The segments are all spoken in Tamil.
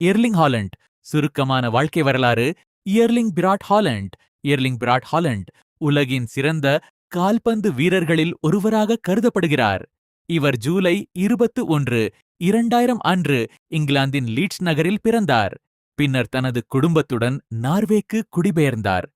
Erling Haaland. சுருக்கமான வாழ்க்கை வரலாறு: Erling Braut Haaland. Erling Braut Haaland உலகின் சிறந்த கால்பந்து வீரர்களில் ஒருவராக கருதப்படுகிறார். இவர் ஜூலை 21, 2000 அன்று இங்கிலாந்தின் லீட்ஸ் நகரில் பிறந்தார். பின்னர் தனது குடும்பத்துடன் நார்வேக்கு குடிபெயர்ந்தார்.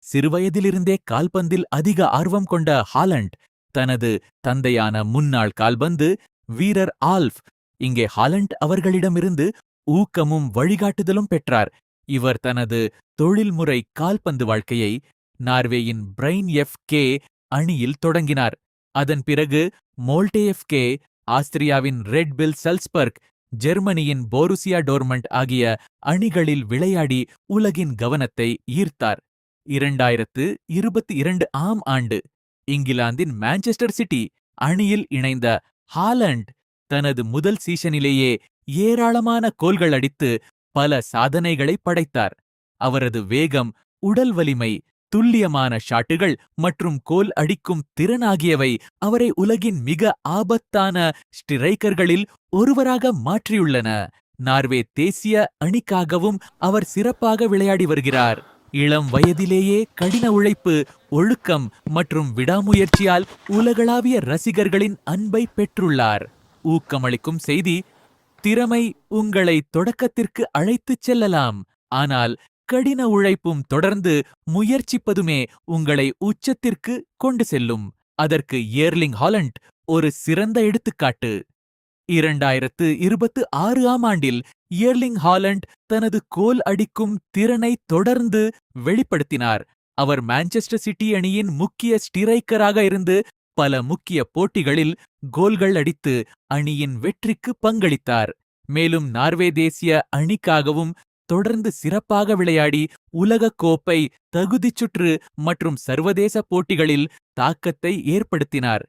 சிறுவயதிலிருந்தே கால்பந்தில் அதிக ஆர்வம் கொண்ட ஹாலண்ட் தனது தந்தையான முன்னாள் கால்பந்து வீரர் ஆல்ஃப் இங்கே ஹாலண்ட் அவர்களிடமிருந்து ஊக்கமும் வழிகாட்டுதலும் பெற்றார். இவர் தனது தொழில்முறை கால்பந்து வாழ்க்கையை நார்வேயின் பிரைன் கே அணியில் தொடங்கினார். அதன் பிறகு மோல்டே கே, ஆஸ்திரியாவின் ரெட் பில் சல்ஸ்பர்க், ஜெர்மனியின் போருசியா டோர்மண்ட் ஆகிய அணிகளில் விளையாடி உலகின் கவனத்தை ஈர்த்தார். 2022 ஆம் ஆண்டு இங்கிலாந்தின் மான்செஸ்டர் சிட்டி அணியில் இணைந்த ஹாலண்ட் தனது முதல் சீசனிலேயே ஏராளமான கோல்கள் அடித்து பல சாதனைகளை படைத்தார். அவரது வேகம், உடல் வலிமை, துல்லியமான ஷாட்டுகள் மற்றும் கோல் அடிக்கும் திறன் ஆகியவை அவரை உலகின் மிக ஆபத்தான ஸ்டிரைக்கர்களில் ஒருவராக மாற்றியுள்ளன. நார்வே தேசிய அணிக்காகவும் அவர் சிறப்பாக விளையாடி வருகிறார். இளம் வயதிலேயே கடின உழைப்பு, ஒழுக்கம் மற்றும் விடாமுயற்சியால் உலகளாவிய ரசிகர்களின் அன்பை பெற்றுள்ளார். ஊக்கமளிக்கும் செய்தி: திறமை உங்களை தொடக்கத்திற்கு அழைத்துச் செல்லலாம், ஆனால் கடின உழைப்பும் தொடர்ந்து முயற்சிப்பதுமே உங்களை உச்சத்திற்கு கொண்டு செல்லும். அதற்கு எர்லிங் ஹாலண்ட் ஒரு சிறந்த எடுத்துக்காட்டு. 2026 ஆம் ஆண்டில் எர்லிங் ஹாலண்ட் தனது கோல் அடிக்கும் திறனை தொடர்ந்து வெளிப்படுத்தினார். அவர் மான்செஸ்டர் சிட்டி அணியின் முக்கிய ஸ்டிரைக்கராக இருந்து பல முக்கிய போட்டிகளில் கோல்கள் அடித்து அணியின் வெற்றிக்கு பங்களித்தார். மேலும் நார்வே தேசிய அணிக்காகவும் தொடர்ந்து சிறப்பாக விளையாடி உலகக் கோப்பை, தகுதிச்சுற்று மற்றும் சர்வதேச போட்டிகளில் தாக்கத்தை ஏற்படுத்தினார்.